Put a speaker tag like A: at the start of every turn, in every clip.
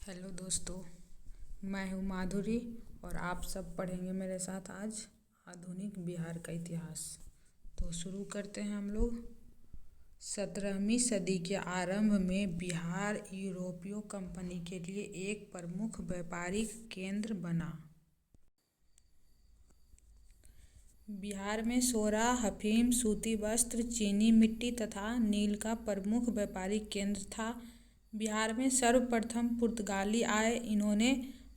A: Hello दोस्तों, मैं हूँ माधुरी और आप सब पढ़ेंगे मेरे साथ आज आधुनिक बिहार का इतिहास। तो शुरू करते हैं हम लोग। 17वीं सदी के आरंभ में बिहार यूरोपीय कंपनी के लिए एक प्रमुख व्यापारिक केंद्र बना। बिहार में सोरा, अफीम, सूती वस्त्र, चीनी मिट्टी तथा नील का प्रमुख व्यापारिक केंद्र था। बिहार में सर्वप्रथम पुर्तगाली आए। इन्होंने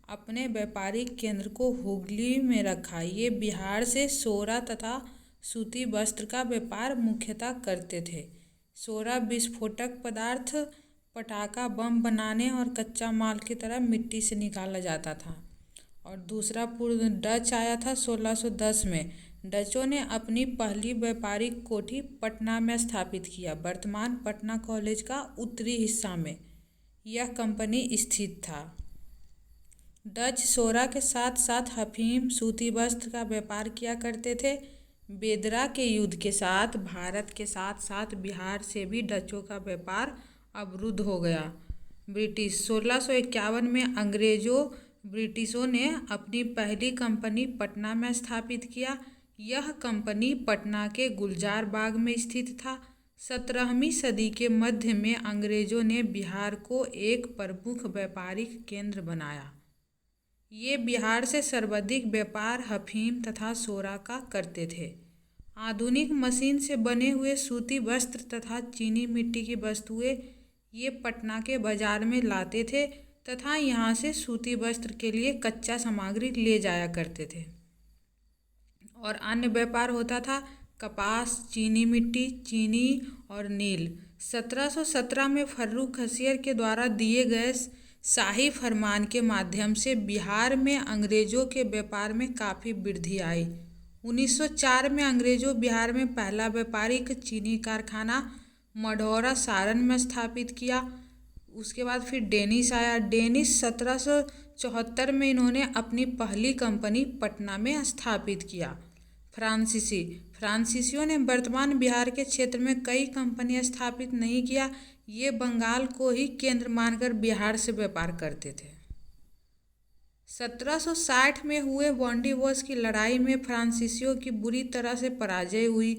A: अपने व्यापारिक केंद्र को हुगली में रखा। ये बिहार से सोरा तथा सूती वस्त्र का व्यापार मुख्यतः करते थे। सोरा विस्फोटक पदार्थ, पटाखा बम बनाने और कच्चा माल की तरह मिट्टी से निकाला जाता था। और दूसरा डच आया था 1610 में। डचों ने अपनी पहली व्यापारिक कोठी पटना में स्थापित किया। वर्तमान पटना कॉलेज का उत्तरी हिस्सा में यह कंपनी स्थित था। डच सोरा के साथ साथ अफीम, सूती वस्त्र का व्यापार किया करते थे। बेदरा के युद्ध के साथ भारत के साथ साथ बिहार से भी डचों का व्यापार अवरुद्ध हो गया। ब्रिटिश 1651 में ब्रिटिशों ने अपनी पहली कंपनी पटना में स्थापित किया। यह कंपनी पटना के गुलजार बाग में स्थित था। 17वीं सदी के मध्य में अंग्रेजों ने बिहार को एक प्रमुख व्यापारिक केंद्र बनाया। ये बिहार से सर्वाधिक व्यापार अफीम तथा सोरा का करते थे। आधुनिक मशीन से बने हुए सूती वस्त्र तथा चीनी मिट्टी की वस्तुएं ये पटना के बाजार में लाते थे तथा यहाँ से सूती वस्त्र के लिए कच्चा सामग्री ले जाया करते थे। और अन्य व्यापार होता था कपास, चीनी मिट्टी, चीनी और नील। 1717 में फर्रुख हसियर के द्वारा दिए गए शाही फरमान के माध्यम से बिहार में अंग्रेजों के व्यापार में काफ़ी वृद्धि आई। 1904 में अंग्रेजों बिहार में पहला व्यापारिक चीनी कारखाना मढ़ौरा सारण में स्थापित किया। उसके बाद फिर डेनिश आया। डेनिश 1774 में इन्होंने अपनी पहली कंपनी पटना में स्थापित किया। फ्रांसीसियों ने वर्तमान बिहार के क्षेत्र में कई कंपनियां स्थापित नहीं किया। ये बंगाल को ही केंद्र मानकर बिहार से व्यापार करते थे। 1760 में हुए वांडीवॉश की लड़ाई में फ्रांसीसियों की बुरी तरह से पराजय हुई।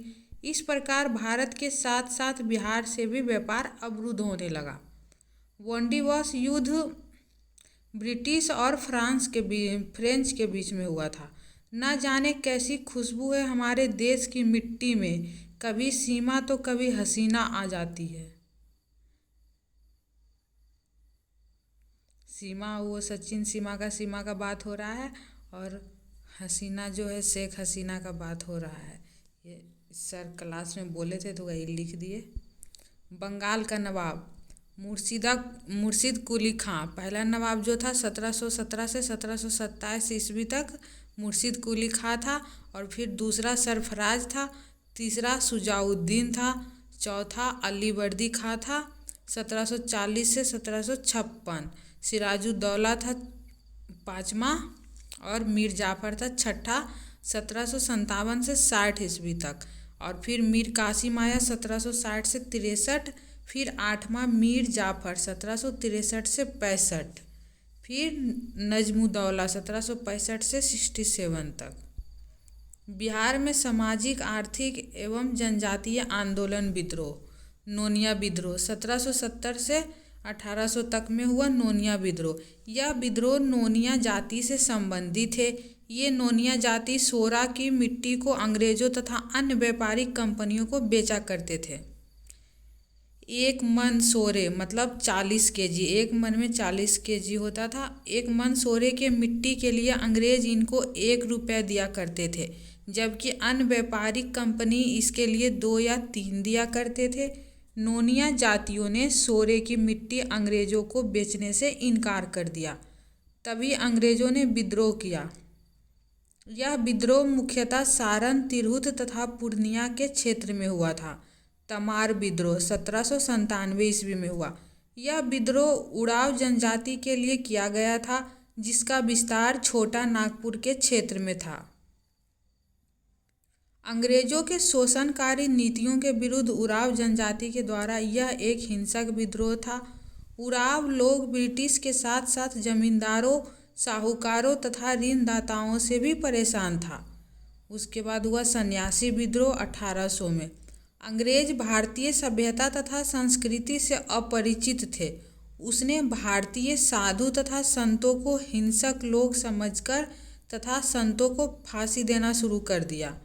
A: इस प्रकार भारत के साथ साथ बिहार से भी व्यापार अवरुद्ध होने लगा। वांडीवॉश युद्ध ब्रिटिश और फ्रेंच के बीच में हुआ था। न जाने कैसी खुशबू है हमारे देश की मिट्टी में, कभी सीमा तो कभी हसीना आ जाती है। सीमा, वो सचिन सीमा का बात हो रहा है और हसीना जो है शेख हसीना का बात हो रहा है। ये सर क्लास में बोले थे तो वही लिख दिए। बंगाल का नवाब मुर्शिद कुली खां, पहला नवाब जो था 1717 से 1727 ईस्वी तक मुर्शिद कुली खां था। और फिर दूसरा सरफराज था, तीसरा सुजाउद्दीन था, चौथा अलीवर्दी खां था 1740 से 1756। सिराजुद्दौला था पाँचवा और मीर जाफ़र था छठा 1757 से 60 ईस्वी तक। और फिर मीर कासिम आया 1760 से 63। फिर आठवां मीर जाफ़र 1763 से 65। फिर नजमुद्दौला 1765 से 67 तक। बिहार में सामाजिक, आर्थिक एवं जनजातीय आंदोलन विद्रोह। नोनिया विद्रोह 1770 से 1800 तक में हुआ। नोनिया विद्रोह, यह विद्रोह नोनिया जाति से संबंधित है। ये नोनिया जाति सोरा की मिट्टी को अंग्रेजों तथा अन्य व्यापारिक कंपनियों को बेचा करते थे। एक मन सोरे मतलब 40 केजी, एक मन में 40 केजी होता था। एक मन सोरे के मिट्टी के लिए अंग्रेज इनको 1 रुपया दिया करते थे, जबकि अन्य व्यापारिक कंपनी इसके लिए 2 या 3 दिया करते थे। नोनिया जातियों ने सोरे की मिट्टी अंग्रेजों को बेचने से इनकार कर दिया। तभी अंग्रेजों ने विद्रोह किया। यह विद्रोह मुख्यतः सारण, तिरहुत तथा पूर्णिया के क्षेत्र में हुआ था। तमार विद्रोह 1797 ईस्वी में हुआ। यह विद्रोह उड़ाव जनजाति के लिए किया गया था, जिसका विस्तार छोटा नागपुर के क्षेत्र में था। अंग्रेजों के शोषणकारी नीतियों के विरुद्ध उराव जनजाति के द्वारा यह एक हिंसक विद्रोह था। उराव लोग ब्रिटिश के साथ साथ जमींदारों, साहूकारों तथा ऋणदाताओं से भी परेशान था। उसके बाद हुआ सन्यासी विद्रोह 1800 में। अंग्रेज भारतीय सभ्यता तथा संस्कृति से अपरिचित थे। उसने भारतीय साधु तथा संतों को हिंसक लोग समझकर तथा संतों को फांसी देना शुरू कर दिया।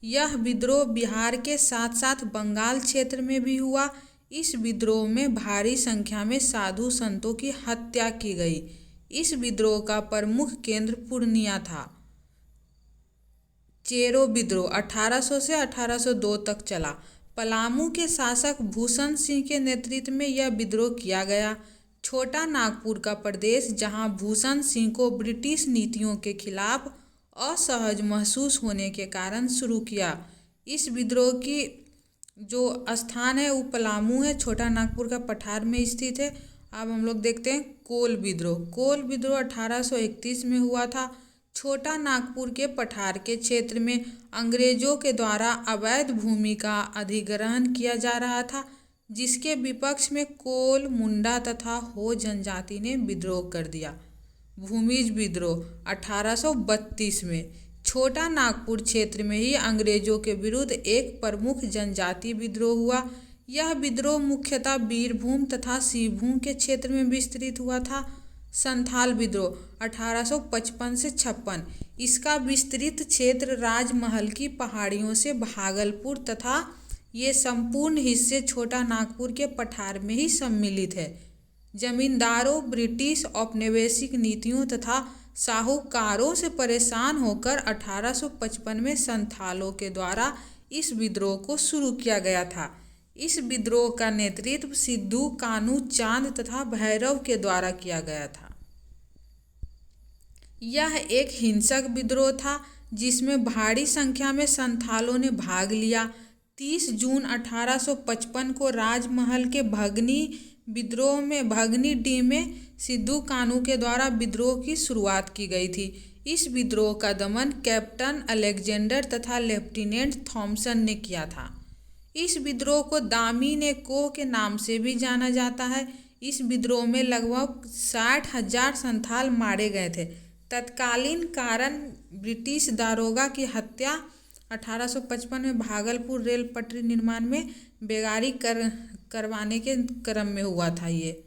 A: यह विद्रोह बिहार के साथ साथ बंगाल क्षेत्र में भी हुआ। इस विद्रोह में भारी संख्या में साधु संतों की हत्या की गई। इस विद्रोह का प्रमुख केंद्र पूर्णिया था। चेरो विद्रोह 1800 से 1802 तक चला। पलामू के शासक भूषण सिंह के नेतृत्व में यह विद्रोह किया गया। छोटा नागपुर का प्रदेश, जहां भूषण सिंह को ब्रिटिश नीतियों के खिलाफ असहज महसूस होने के कारण शुरू किया। इस विद्रोह की जो स्थान है वो पलामू है, छोटा नागपुर का पठार में स्थित है। अब हम लोग देखते हैं कोल विद्रोह। कोल विद्रोह 1831 में हुआ था। छोटा नागपुर के पठार के क्षेत्र में अंग्रेजों के द्वारा अवैध भूमि का अधिग्रहण किया जा रहा था, जिसके विपक्ष में कोल, मुंडा तथा हो जनजाति ने विद्रोह कर दिया। भूमिज विद्रोह 1832 में छोटा नागपुर क्षेत्र में ही अंग्रेजों के विरुद्ध एक प्रमुख जनजाति विद्रोह हुआ। यह विद्रोह मुख्यतः बीरभूम तथा सिंहभूम के क्षेत्र में विस्तृत हुआ था। संथाल विद्रोह 1855 से 56। इसका विस्तृत क्षेत्र राजमहल की पहाड़ियों से भागलपुर तथा ये संपूर्ण हिस्से छोटा नागपुर के पठार में ही सम्मिलित है। जमींदारों, ब्रिटिश औपनिवेशिक नीतियों तथा साहूकारों से परेशान होकर 1855 में संथालों के द्वारा इस विद्रोह को शुरू किया गया था। इस विद्रोह का नेतृत्व सिद्धू कानू चांद तथा भैरव के द्वारा किया गया था। यह एक हिंसक विद्रोह था जिसमें भारी संख्या में संथालों ने भाग लिया। 30 जून 1855 को राजमहल के भगनी-डी में सिद्धू कानू के द्वारा विद्रोह की शुरुआत की गई थी। इस विद्रोह का दमन कैप्टन अलेक्जेंडर तथा लेफ्टिनेंट थॉमसन ने किया था। इस विद्रोह को दामिनी कोह के नाम से भी जाना जाता है। इस विद्रोह में लगभग 60,000 संथाल मारे गए थे। तत्कालीन कारण ब्रिटिश दारोगा की हत्या 1855 में भागलपुर रेल पटरी निर्माण में बेगारी करवाने के क्रम में हुआ था ये।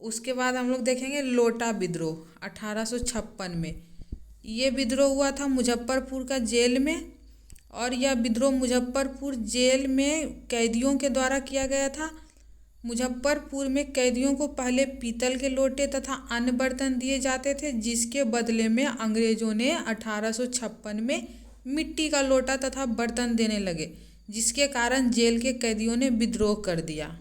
A: उसके बाद हम लोग देखेंगे लोटा विद्रोह 1856 में। ये विद्रोह हुआ था मुजफ्फरपुर का जेल में, और यह विद्रोह मुजफ्फरपुर जेल में कैदियों के द्वारा किया गया था। मुजफ्फरपुर में कैदियों को पहले पीतल के लोटे तथा अन्य बर्तन दिए जाते थे, जिसके बदले में अंग्रेजों ने 1856 में मिट्टी का लोटा तथा बर्तन देने लगे, जिसके कारण जेल के कैदियों ने विद्रोह कर दिया।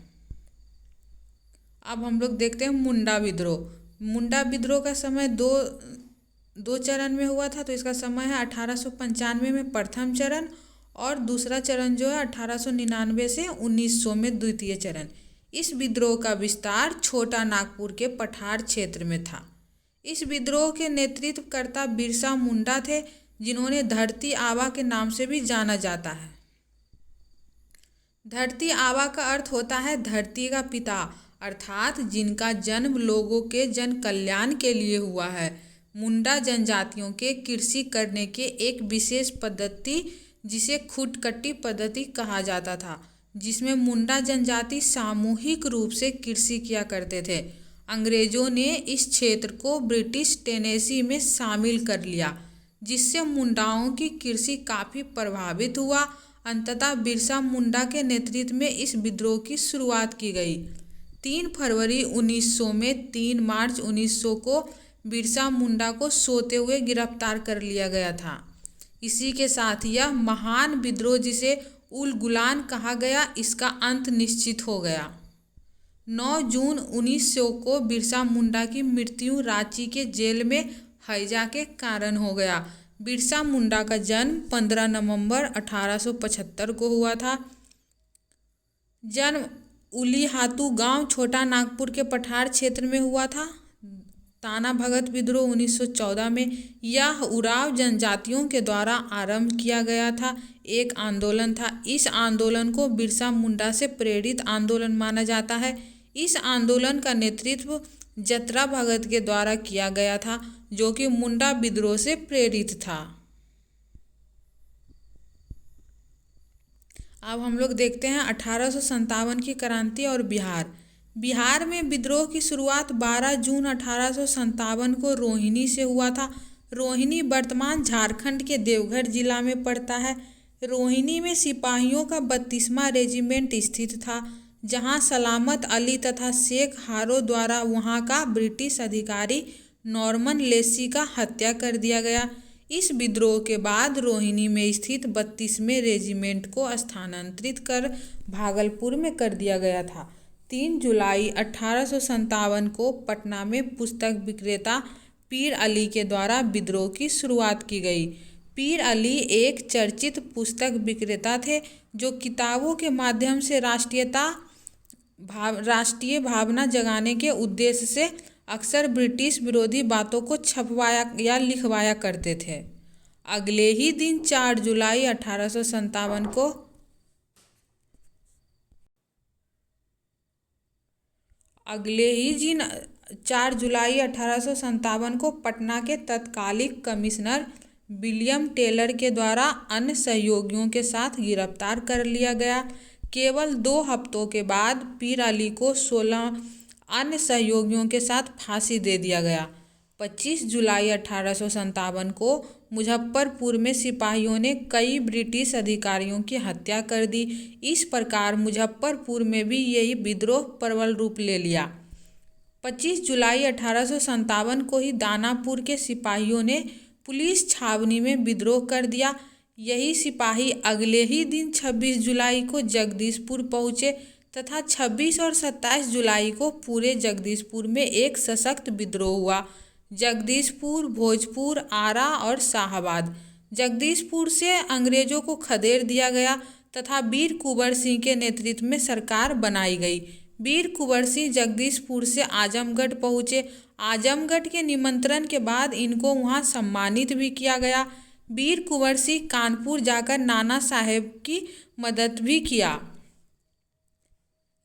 A: अब हम लोग देखते हैं मुंडा विद्रोह। मुंडा विद्रोह का समय दो चरण में हुआ था। तो इसका समय है 1895 में प्रथम चरण, और दूसरा चरण जो है 1899 से 1900 में द्वितीय चरण। इस विद्रोह का विस्तार छोटा नागपुर के पठार क्षेत्र में था। इस विद्रोह के नेतृत्वकर्ता बिरसा मुंडा थे, जिन्होंने धरती आबा के नाम से भी जाना जाता है। धरती आबा का अर्थ होता है धरती का पिता, अर्थात जिनका जन्म लोगों के जन कल्याण के लिए हुआ है। मुंडा जनजातियों के कृषि करने के एक विशेष पद्धति, जिसे खुटकट्टी पद्धति कहा जाता था, जिसमें मुंडा जनजाति सामूहिक रूप से कृषि किया करते थे। अंग्रेजों ने इस क्षेत्र को ब्रिटिश टेनेसी में शामिल कर लिया, जिससे मुंडाओं की कृषि काफ़ी प्रभावित हुआ। अंततः बिरसा मुंडा के नेतृत्व में इस विद्रोह की शुरुआत की गई। 3 फरवरी 1900 में 3 मार्च 1900 को बिरसा मुंडा को सोते हुए गिरफ्तार कर लिया गया था। इसी के साथ यह महान विद्रोह, जिसे उल गुलान कहा गया, इसका अंत निश्चित हो गया। 9 जून 1900 को बिरसा मुंडा की मृत्यु रांची के जेल में हैजा के कारण हो गया। बिरसा मुंडा का जन्म 15 नवंबर 1875 को हुआ था। जन्म उलीहातू गांव छोटा नागपुर के पठार क्षेत्र में हुआ था। ताना भगत विद्रोह 1914 में यह उराव जनजातियों के द्वारा आरंभ किया गया था, एक आंदोलन था। इस आंदोलन को बिरसा मुंडा से प्रेरित आंदोलन माना जाता है। इस आंदोलन का नेतृत्व जतरा भगत के द्वारा किया गया था, जो कि मुंडा विद्रोह से प्रेरित था। अब हम लोग देखते हैं 1857 की क्रांति और बिहार। बिहार में विद्रोह की शुरुआत 12 जून 1857 को रोहिणी से हुआ था। रोहिणी वर्तमान झारखंड के देवघर जिला में पड़ता है। रोहिणी में सिपाहियों का 32वां रेजिमेंट स्थित था, जहां सलामत अली तथा शेख हारो द्वारा वहां का ब्रिटिश अधिकारी नॉर्मन लेसी का हत्या कर दिया गया। इस विद्रोह के बाद रोहिणी में स्थित 32वें रेजिमेंट को स्थानांतरित कर भागलपुर में कर दिया गया था। 3 जुलाई 1857 को पटना में पुस्तक विक्रेता पीर अली के द्वारा विद्रोह की शुरुआत की गई। पीर अली एक चर्चित पुस्तक विक्रेता थे, जो किताबों के माध्यम से राष्ट्रीय भावना जगाने के उद्देश्य से अक्सर ब्रिटिश विरोधी बातों को छपवाया या लिखवाया करते थे। अगले ही दिन 4 जुलाई 1857 को पटना के तत्कालीन कमिश्नर विलियम टेलर के द्वारा अन्य सहयोगियों के साथ गिरफ्तार कर लिया गया। केवल 2 हफ्तों के बाद पीर अली को 16 अन्य सहयोगियों के साथ फांसी दे दिया गया। 25 जुलाई 1857 को मुजफ्फरपुर में सिपाहियों ने कई ब्रिटिश अधिकारियों की हत्या कर दी। इस प्रकार मुजफ्फरपुर में भी यही विद्रोह प्रबल रूप ले लिया। 25 जुलाई 1857 को ही दानापुर के सिपाहियों ने पुलिस छावनी में विद्रोह कर दिया। यही सिपाही अगले ही दिन 26 जुलाई को जगदीशपुर पहुँचे तथा 26 और 27 जुलाई को पूरे जगदीशपुर में एक सशक्त विद्रोह हुआ। जगदीशपुर, भोजपुर, आरा और शाहाबाद। जगदीशपुर से अंग्रेजों को खदेड़ दिया गया तथा वीर कुंवर सिंह के नेतृत्व में सरकार बनाई गई। वीर कुंवर सिंह जगदीशपुर से आजमगढ़ पहुँचे। आजमगढ़ के निमंत्रण के बाद इनको वहां सम्मानित भी किया गया। वीर कुंवर सिंह कानपुर जाकर नाना साहेब की मदद भी किया।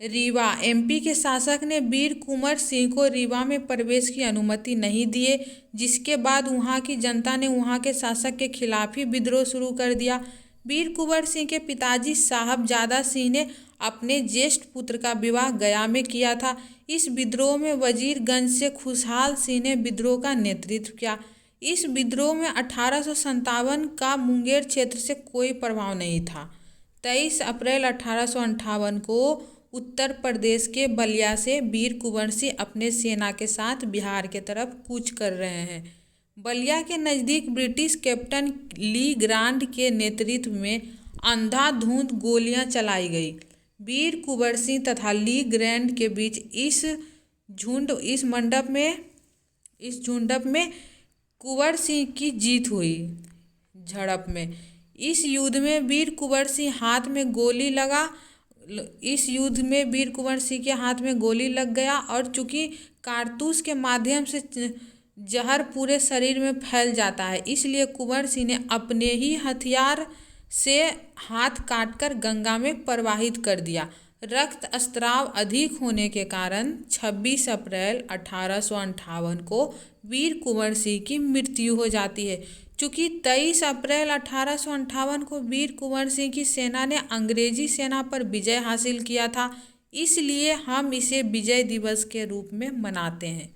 A: रीवा। एमपी के शासक ने वीर कुंवर सिंह को रीवा में प्रवेश की अनुमति नहीं दिए, जिसके बाद वहां की जनता ने वहां के शासक के खिलाफ ही विद्रोह शुरू कर दिया। वीर कुंवर सिंह के पिताजी साहबजादा सिंह ने अपने ज्येष्ठ पुत्र का विवाह गया में किया था। इस विद्रोह में वजीरगंज से खुशहाल सिंह ने विद्रोह का नेतृत्व किया। इस विद्रोह में 1857 का मुंगेर क्षेत्र से कोई प्रभाव नहीं था। 23 अप्रैल 1858 को उत्तर प्रदेश के बलिया से वीर कुंवर सिंह अपने सेना के साथ बिहार के तरफ कूच कर रहे हैं। बलिया के नज़दीक ब्रिटिश कैप्टन ली ग्रांड के नेतृत्व में अंधाधुंध गोलियां चलाई गई। वीर कुंवर सिंह तथा ली ग्रैंड के बीच इस झुंडप में कुंवर सिंह की जीत हुई। झड़प में इस युद्ध में वीर कुंवर सिंह के हाथ में गोली लग गया और चूंकि कारतूस के माध्यम से जहर पूरे शरीर में फैल जाता है, इसलिए कुंवर सिंह ने अपने ही हथियार से हाथ काटकर गंगा में प्रवाहित कर दिया। रक्तस्राव अधिक होने के कारण 26 अप्रैल 1858 को वीर कुंवर सिंह की मृत्यु हो जाती है। चूँकि 23 अप्रैल 1858 को वीर कुंवर सिंह की सेना ने अंग्रेजी सेना पर विजय हासिल किया था, इसलिए हम इसे विजय दिवस के रूप में मनाते हैं।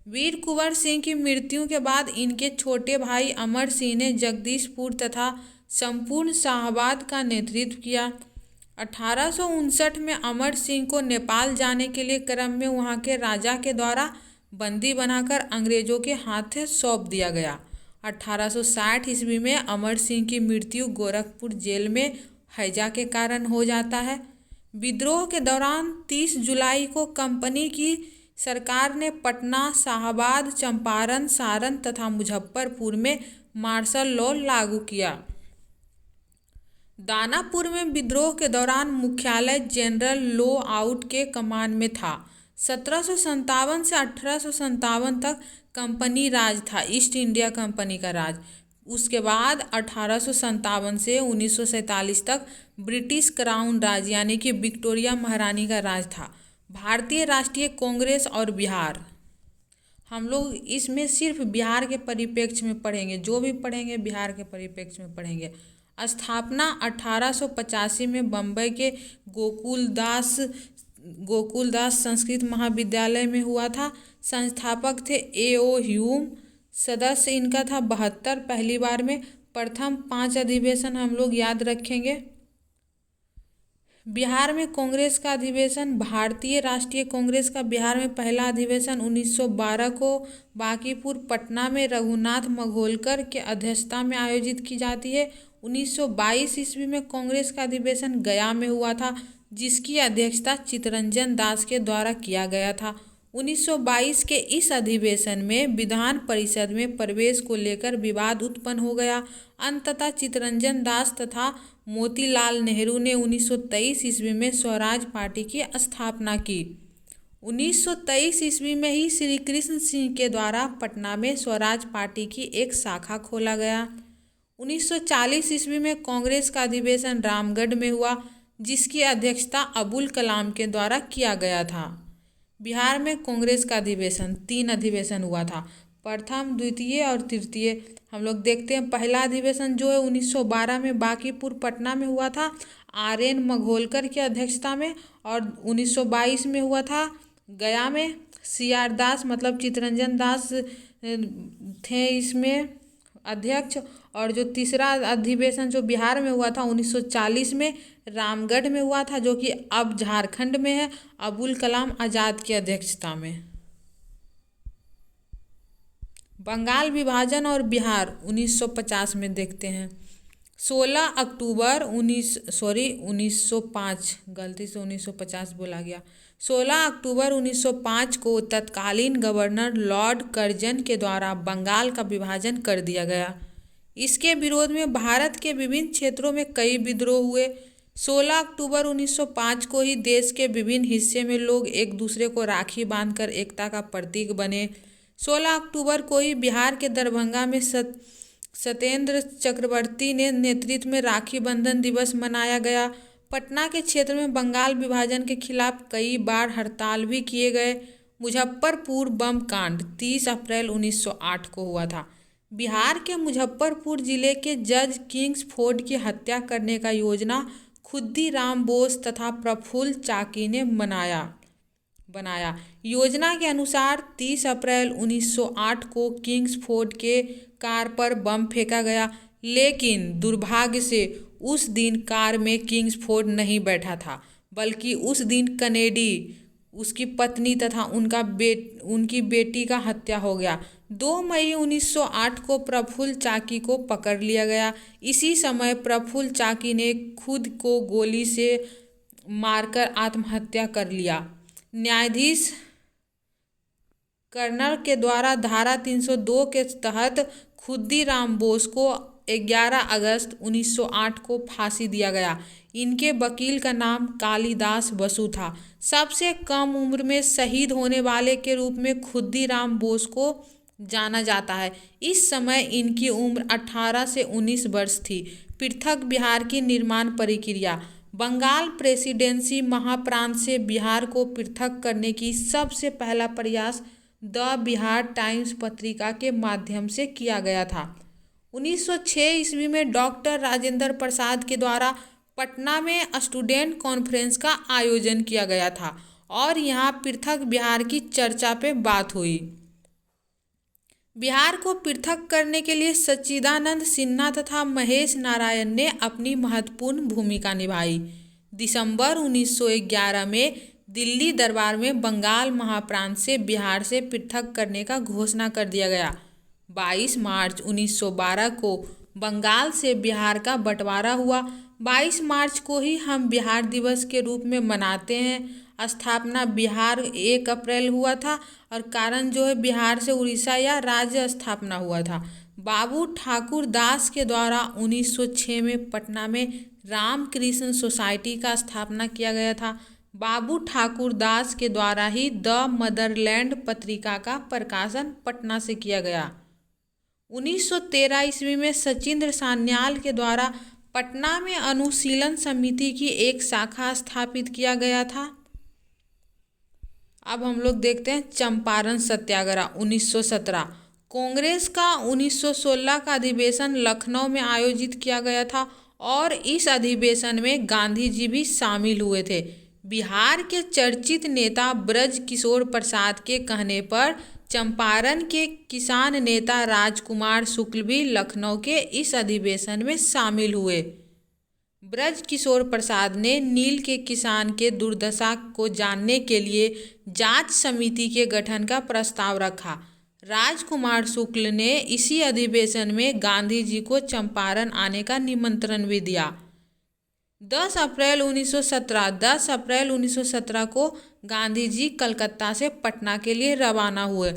A: वीर कुंवर सिंह की मृत्यु के बाद इनके छोटे भाई अमर सिंह ने जगदीशपुर तथा संपूर्ण शाहाबाद का नेतृत्व किया। 1859 में अमर सिंह को नेपाल जाने के लिए क्रम में वहां के राजा के द्वारा बंदी बनाकर अंग्रेजों के हाथ सौंप दिया गया। 1860 ईस्वी में अमर सिंह की मृत्यु गोरखपुर जेल में हैजा के कारण हो जाता है। विद्रोह के दौरान 30 जुलाई को कंपनी की सरकार ने पटना, शाहाबाद, चंपारण, सारण तथा मुजफ्फरपुर में मार्शल लॉ लागू किया। दानापुर में विद्रोह के दौरान मुख्यालय जनरल लो आउट के कमान में था। 1757 से 1857 तक कंपनी राज था, ईस्ट इंडिया कंपनी का राज। उसके बाद 1857 से 1947 तक ब्रिटिश क्राउन राज यानी कि विक्टोरिया महारानी का राज था। भारतीय राष्ट्रीय कांग्रेस और बिहार, हम लोग इसमें सिर्फ बिहार के परिप्रेक्ष्य में पढ़ेंगे, जो भी पढ़ेंगे बिहार के परिप्रेक्ष्य में पढ़ेंगे। स्थापना 1885 में बम्बई के गोकुलदास संस्कृत महाविद्यालय में हुआ था। संस्थापक थे A.O. ह्यूम। सदस्य इनका था 72। पहली बार में प्रथम 5 अधिवेशन हम लोग याद रखेंगे। बिहार में कांग्रेस का अधिवेशन, भारतीय राष्ट्रीय कांग्रेस का बिहार में पहला अधिवेशन 1912 को बांकीपुर पटना में रघुनाथ माघोलकर के अध्यक्षता में आयोजित की जाती है। 1922 ईस्वी में कांग्रेस का अधिवेशन गया में हुआ था, जिसकी अध्यक्षता चित्तरंजन दास के द्वारा किया गया था। 1922 के इस अधिवेशन में विधान परिषद में प्रवेश को लेकर विवाद उत्पन्न हो गया। अंततः चित्तरंजन दास तथा मोतीलाल नेहरू ने 1923 ईस्वी में स्वराज पार्टी की स्थापना की। 1923 ईस्वी में ही श्री कृष्ण सिंह के द्वारा पटना में स्वराज पार्टी की एक शाखा खोला गया। 1940 ईस्वी में कांग्रेस का अधिवेशन रामगढ़ में हुआ, जिसकी अध्यक्षता अबुल कलाम के द्वारा किया गया था। बिहार में कांग्रेस का अधिवेशन 3 अधिवेशन हुआ था, प्रथम, द्वितीय और तृतीय। हम लोग देखते हैं पहला अधिवेशन जो है 1912 में बांकीपुर पटना में हुआ था R.N. माघोलकर की अध्यक्षता में, और 1922 में हुआ था गया में। C.R. दास मतलब चित्तरंजन दास थे इसमें अध्यक्ष। और जो तीसरा अधिवेशन जो बिहार में हुआ था 1940 में रामगढ़ में हुआ था, जो कि अब झारखंड में है, अबुल कलाम आज़ाद की अध्यक्षता में। बंगाल विभाजन और बिहार 1950 में देखते हैं। 16 अक्टूबर 1905, गलती से 1950 बोला गया। 16 अक्टूबर 1905 को तत्कालीन गवर्नर लॉर्ड कर्जन के द्वारा बंगाल का विभाजन कर दिया गया। इसके विरोध में भारत के विभिन्न क्षेत्रों में कई विद्रोह हुए। 16 अक्टूबर 1905 को ही देश के विभिन्न हिस्से में लोग एक दूसरे को राखी बांधकर एकता का प्रतीक बने। 16 अक्टूबर को ही बिहार के दरभंगा में सत्येंद्र चक्रवर्ती ने नेतृत्व में राखी बंधन दिवस मनाया गया। पटना के क्षेत्र में बंगाल विभाजन के खिलाफ कई बार हड़ताल भी किए गए। मुजफ्फरपुर बम कांड 30 अप्रैल 1908 को हुआ था। बिहार के मुजफ्फरपुर जिले के जज किंग्सफोर्ड की हत्या करने का योजना खुद्दीराम बोस तथा प्रफुल्ल चाकी ने बनाया। योजना के अनुसार 30 अप्रैल 1908 को किंग्सफोर्ड के कार पर बम फेंका गया, लेकिन दुर्भाग्य से उस दिन कार में किंग्सफोर्ड नहीं बैठा था, बल्कि उस दिन कनेडी, उसकी पत्नी तथा उनकी बेटी का हत्या हो गया। 2 मई 1908 को प्रफुल्ल चाकी को पकड़ लिया गया। इसी समय प्रफुल्ल चाकी ने खुद को गोली से मारकर आत्महत्या कर लिया। न्यायाधीश कर्नल के द्वारा धारा 302 के तहत खुद्दीराम बोस को 11 अगस्त 1908 को फांसी दिया गया। इनके वकील का नाम कालिदास बसु था। सबसे कम उम्र में शहीद होने वाले के रूप में खुद्दीराम बोस को जाना जाता है। इस समय इनकी उम्र 18 से 19 वर्ष थी। पृथक बिहार की निर्माण प्रक्रिया। बंगाल प्रेसिडेंसी महाप्रांत से बिहार को पृथक करने की सबसे पहला प्रयास द बिहार टाइम्स पत्रिका के माध्यम से किया गया था। 1906 ईस्वी में डॉक्टर राजेंद्र प्रसाद के द्वारा पटना में स्टूडेंट कॉन्फ्रेंस का आयोजन किया गया था और यहाँ पृथक बिहार की चर्चा पे बात हुई। बिहार को पृथक करने के लिए सच्चिदानंद सिन्हा तथा महेश नारायण ने अपनी महत्वपूर्ण भूमिका निभाई। दिसंबर 1911 में दिल्ली दरबार में बंगाल महाप्रांत से बिहार से पृथक करने का घोषणा कर दिया गया। 22 मार्च 1912 को बंगाल से बिहार का बंटवारा हुआ। 22 मार्च को ही हम बिहार दिवस के रूप में मनाते हैं। स्थापना बिहार 1 अप्रैल हुआ था और कारण जो है बिहार से उड़ीसा या राज्य स्थापना हुआ था। बाबू ठाकुर दास के द्वारा 1906 में पटना में रामकृष्ण सोसाइटी का स्थापना किया गया था। बाबू ठाकुर दास के द्वारा ही द मदरलैंड पत्रिका का प्रकाशन पटना से किया गया। 1913 ईस्वी में सचिंद्र सान्याल के द्वारा पटना में अनुशीलन समिति की एक शाखा स्थापित किया गया था। अब हम लोग देखते हैं चंपारण सत्याग्रह 1917। कांग्रेस का 1916 का अधिवेशन लखनऊ में आयोजित किया गया था और इस अधिवेशन में गांधी जी भी शामिल हुए थे। बिहार के चर्चित नेता ब्रज किशोर प्रसाद के कहने पर चंपारण के किसान नेता राजकुमार शुक्ल भी लखनऊ के इस अधिवेशन में शामिल हुए। ब्रज किशोर प्रसाद ने नील के किसान के दुर्दशा को जानने के लिए जांच समिति के गठन का प्रस्ताव रखा। राजकुमार शुक्ल ने इसी अधिवेशन में गांधी जी को चंपारण आने का निमंत्रण भी दिया। 10 अप्रैल 1917 को गांधी जी कलकत्ता से पटना के लिए रवाना हुए।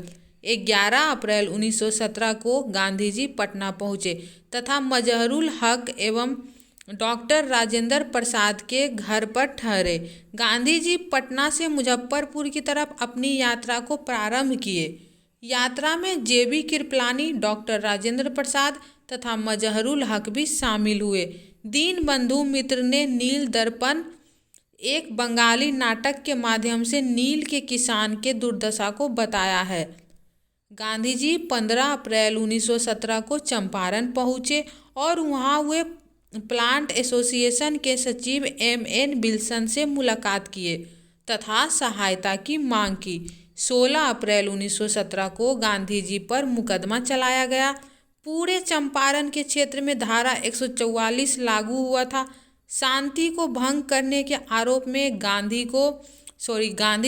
A: 11 अप्रैल 1917 को गांधी जी पटना पहुँचे तथा मजहरूल हक एवं डॉक्टर राजेंद्र प्रसाद के घर पर ठहरे। गांधी जी पटना से मुजफ्फरपुर की तरफ अपनी यात्रा को प्रारंभ किए। यात्रा में जेबी कृपलानी, डॉक्टर राजेंद्र प्रसाद तथा मजहरूल हक भी शामिल हुए। दीनबंधु मित्र ने नील दर्पण, एक बंगाली नाटक के माध्यम से नील के किसान के दुर्दशा को बताया है। गांधी जी 15 अप्रैल 1917 को चंपारण पहुँचे और वहाँ हुए प्लांट एसोसिएशन के सचिव M.N. विल्सन से मुलाकात किए तथा सहायता की मांग की। 16 अप्रैल 1917 को गांधी जी पर मुकदमा चलाया गया। पूरे चंपारण के क्षेत्र में धारा 144 लागू हुआ था। शांति को भंग करने के आरोप में गांधी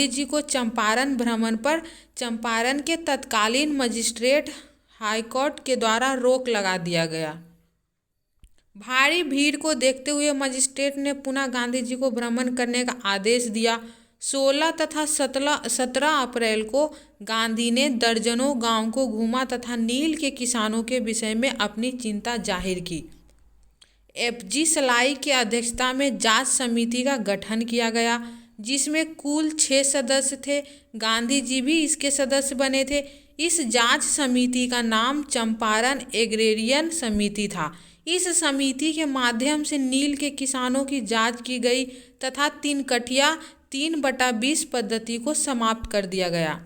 A: जी को चंपारण भ्रमण पर चंपारण के तत्कालीन मजिस्ट्रेट हाईकोर्ट के द्वारा रोक लगा दिया गया। भारी भीड़ को देखते हुए मजिस्ट्रेट ने पुनः गांधी जी को भ्रमण करने का आदेश दिया। 16 तथा 17 अप्रैल को गांधी ने दर्जनों गांव को घूमा तथा नील के किसानों के विषय में अपनी चिंता जाहिर की। F.G. सलाई की अध्यक्षता में जांच समिति का गठन किया गया जिसमें कुल 6 सदस्य थे। गांधी जी भी इसके सदस्य बने थे। इस जांच समिति का नाम चंपारण एग्रेरियन समिति था। इस समिति के माध्यम से नील के किसानों की जांच की गई तथा 3 कठिया 3/20 पद्धति को समाप्त कर दिया गया।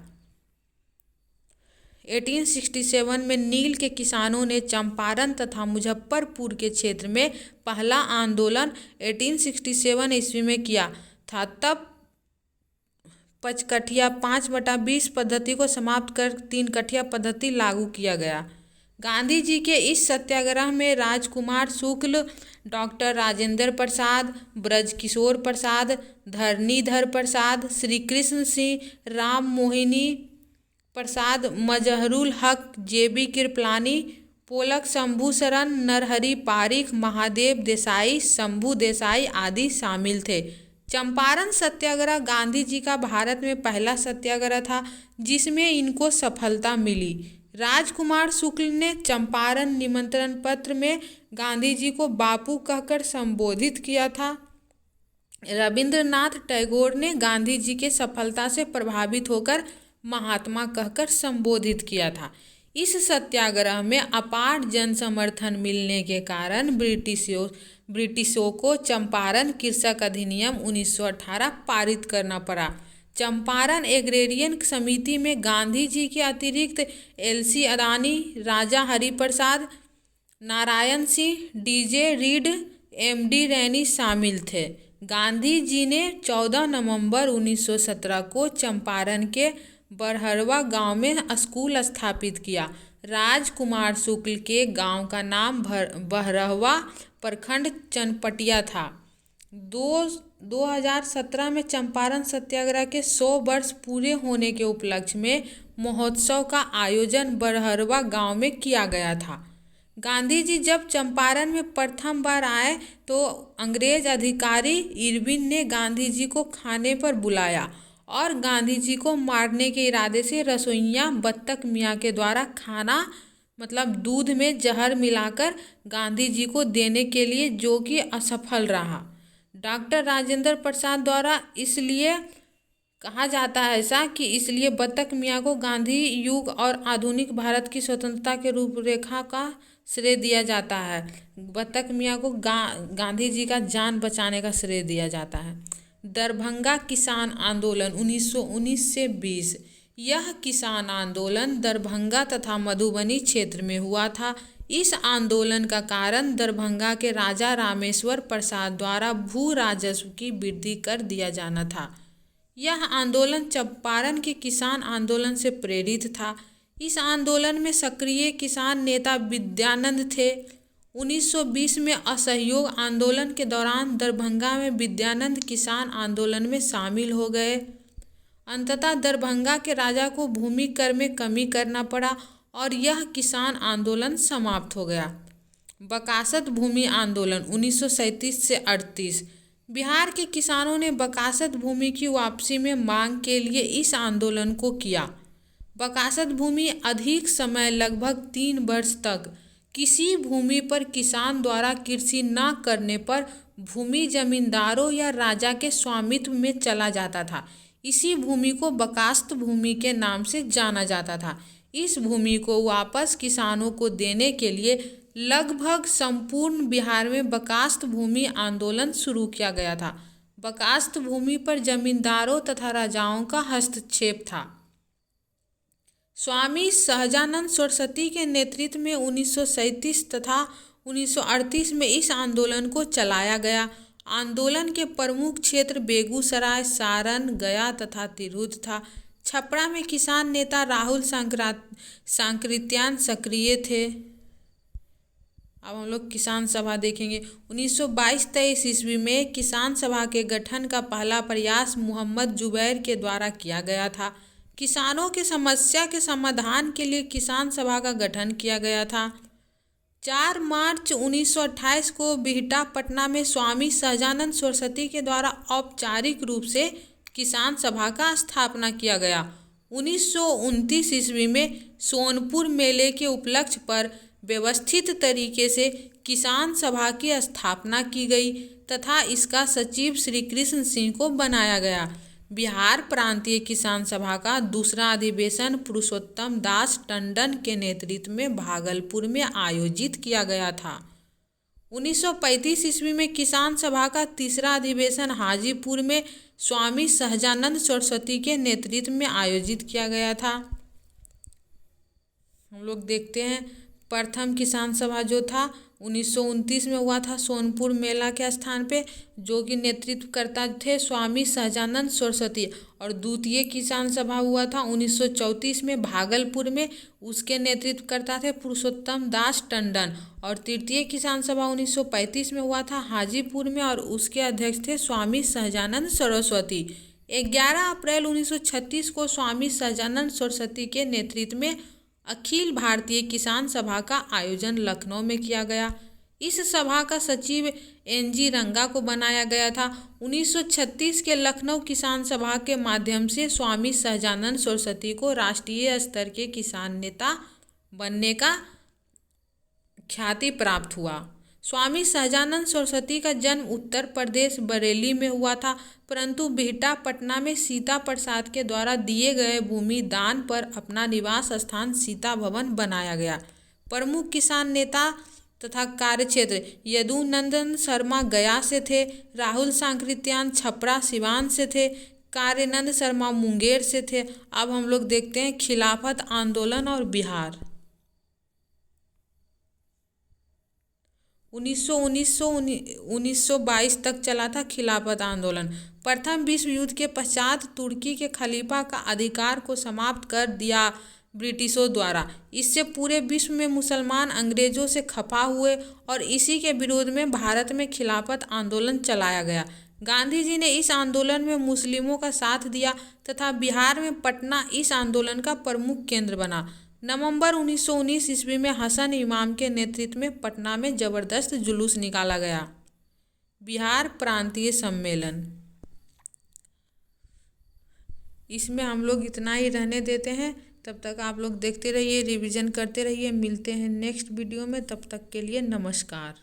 A: 1867 में नील के किसानों ने चंपारण तथा मुजफ्फरपुर के क्षेत्र में पहला आंदोलन 1867 ईस्वी में किया था। तब 5 कठिया 5/20 पद्धति को समाप्त कर 3 कठिया पद्धति लागू किया गया। गांधी जी के इस सत्याग्रह में राजकुमार शुक्ल, डॉक्टर राजेंद्र प्रसाद, ब्रज किशोर प्रसाद, धरणीधर प्रसाद, श्री कृष्ण सिंह, राम मोहिनी प्रसाद, मजहरूल हक, जेबी कृपलानी, पोलक शंभू शरण, नरहरि पारिख, महादेव देसाई, शंभू देसाई आदि शामिल थे। चंपारण सत्याग्रह गांधी जी का भारत में पहला सत्याग्रह था जिसमें इनको सफलता मिली। राजकुमार शुक्ल ने चंपारण निमंत्रण पत्र में गांधी जी को बापू कहकर संबोधित किया था। रविंद्रनाथ टैगोर ने गांधी जी के सफलता से प्रभावित होकर महात्मा कहकर संबोधित किया था। इस सत्याग्रह में अपार जन समर्थन मिलने के कारण ब्रिटिशों को चंपारण कृषक अधिनियम 1918 पारित करना पड़ा। चंपारण एग्रेरियन समिति में गांधी जी के अतिरिक्त L.C. Adani, Raja Hariprasad, Narayan Singh, D.J. Reid, M.D. Rainy शामिल थे। गांधी जी ने 14 नवंबर 1917 को चंपारण के बरहरवा गांव में स्कूल स्थापित किया। राजकुमार शुक्ल के गांव का नाम बरहरवा, प्रखंड चनपटिया था। 2017 में चंपारण सत्याग्रह के 100 वर्ष पूरे होने के उपलक्ष्य में महोत्सव का आयोजन बरहरवा गांव में किया गया था। गांधी जी जब चंपारण में प्रथम बार आए तो अंग्रेज अधिकारी इरविन ने गांधी जी को खाने पर बुलाया और गांधी जी को मारने के इरादे से रसोइया बत्तख मियाँ के द्वारा खाना दूध में जहर मिलाकर गांधी जी को देने के लिए, जो कि असफल रहा। डॉक्टर राजेंद्र प्रसाद द्वारा इसलिए कहा जाता है ऐसा कि इसलिए बत्तख मियाँ को गांधी युग और आधुनिक भारत की स्वतंत्रता के रूपरेखा का श्रेय दिया जाता है। बत्तख मियाँ को गांधी जी का जान बचाने का श्रेय दिया जाता है। दरभंगा किसान आंदोलन 1919 से 20। यह किसान आंदोलन दरभंगा तथा मधुबनी क्षेत्र में हुआ था। इस आंदोलन का कारण दरभंगा के राजा रामेश्वर प्रसाद द्वारा भू राजस्व की वृद्धि कर दिया जाना था। यह आंदोलन चंपारण के किसान आंदोलन से प्रेरित था। इस आंदोलन में सक्रिय किसान नेता विद्यानंद थे। 1920 में असहयोग आंदोलन के दौरान दरभंगा में विद्यानंद किसान आंदोलन में शामिल हो गए। अंततः दरभंगा के राजा को भूमि कर में कमी करना पड़ा और यह किसान आंदोलन समाप्त हो गया। बकासत भूमि आंदोलन 1937 से 38। बिहार के किसानों ने बकासत भूमि की वापसी में मांग के लिए इस आंदोलन को किया। बकासत भूमि अधिक समय लगभग 3 वर्ष तक किसी भूमि पर किसान द्वारा कृषि न करने पर भूमि जमींदारों या राजा के स्वामित्व में चला जाता था। इसी भूमि को बकास्त भूमि के नाम से जाना जाता था। इस भूमि को वापस किसानों को देने के लिए लगभग संपूर्ण बिहार में बकास्त भूमि आंदोलन शुरू किया गया था। बकास्त भूमि पर जमींदारों तथा राजाओं का हस्तक्षेप था। स्वामी सहजानंद सरस्वती के नेतृत्व में 1937 तथा 1938 में इस आंदोलन को चलाया गया। आंदोलन के प्रमुख क्षेत्र बेगूसराय, सारण, गया तथा तिरहुत था। छपरा में किसान नेता राहुल सांकृत्यायन सक्रिय थे। अब हम लोग किसान सभा देखेंगे। 1922-23 ईस्वी में किसान सभा के गठन का पहला प्रयास मोहम्मद जुबैर के द्वारा किया गया था। किसानों की समस्या के समाधान के लिए किसान सभा का गठन किया गया था। 4 मार्च 1928 को बिहटा, पटना में स्वामी सहजानंद सरस्वती के द्वारा औपचारिक रूप से किसान सभा का स्थापना किया गया। 1929 ईस्वी में सोनपुर मेले के उपलक्ष्य पर व्यवस्थित तरीके से किसान सभा की स्थापना की गई तथा इसका सचिव श्री कृष्ण सिंह को बनाया गया। बिहार प्रांतीय किसान सभा का दूसरा अधिवेशन पुरुषोत्तम दास टंडन के नेतृत्व में भागलपुर में आयोजित किया गया था। 1935 ईस्वी में किसान सभा का तीसरा अधिवेशन हाजीपुर में स्वामी सहजानंद सरस्वती के नेतृत्व में आयोजित किया गया था। हम लोग देखते हैं प्रथम किसान सभा जो था 1929 में हुआ था सोनपुर मेला के स्थान पे, जो कि नेतृत्व करता थे स्वामी सहजानंद सरस्वती। और द्वितीय किसान सभा हुआ था 1934 में भागलपुर में, उसके नेतृत्व करता थे पुरुषोत्तम दास टंडन। और तृतीय किसान सभा 1935 में हुआ था हाजीपुर में और उसके अध्यक्ष थे स्वामी सहजानंद सरस्वती। 11 अप्रैल 1936 को स्वामी सहजानंद सरस्वती के नेतृत्व में अखिल भारतीय किसान सभा का आयोजन लखनऊ में किया गया। इस सभा का सचिव NG रंगा को बनाया गया था। 1936 के लखनऊ किसान सभा के माध्यम से स्वामी सहजानंद सरस्वती को राष्ट्रीय स्तर के किसान नेता बनने का ख्याति प्राप्त हुआ। स्वामी सहजानंद सरस्वती का जन्म उत्तर प्रदेश बरेली में हुआ था, परंतु बिहटा, पटना में सीता प्रसाद के द्वारा दिए गए भूमि दान पर अपना निवास स्थान सीता भवन बनाया गया। प्रमुख किसान नेता तथा कार्यक्षेत्र यदुनंदन शर्मा गया से थे, राहुल सांकृत्यायन छपरा सिवान से थे, कार्यानंद शर्मा मुंगेर से थे। अब हम लोग देखते हैं खिलाफत आंदोलन और बिहार। 1922 तक चला था खिलाफत आंदोलन। प्रथम विश्व युद्ध के पश्चात तुर्की के खलीफा का अधिकार को समाप्त कर दिया ब्रिटिशों द्वारा। इससे पूरे विश्व में मुसलमान अंग्रेजों से खफा हुए और इसी के विरोध में भारत में खिलाफत आंदोलन चलाया गया। गांधी जी ने इस आंदोलन में मुस्लिमों का साथ दिया तथा बिहार में पटना इस आंदोलन का प्रमुख केंद्र बना। नवंबर 1919 ईस्वी में हसन इमाम के नेतृत्व में पटना में जबरदस्त जुलूस निकाला गया। बिहार प्रांतीय सम्मेलन, इसमें हम लोग इतना ही रहने देते हैं। तब तक आप लोग देखते रहिए, रिवीजन करते रहिए। मिलते हैं नेक्स्ट वीडियो में, तब तक के लिए नमस्कार।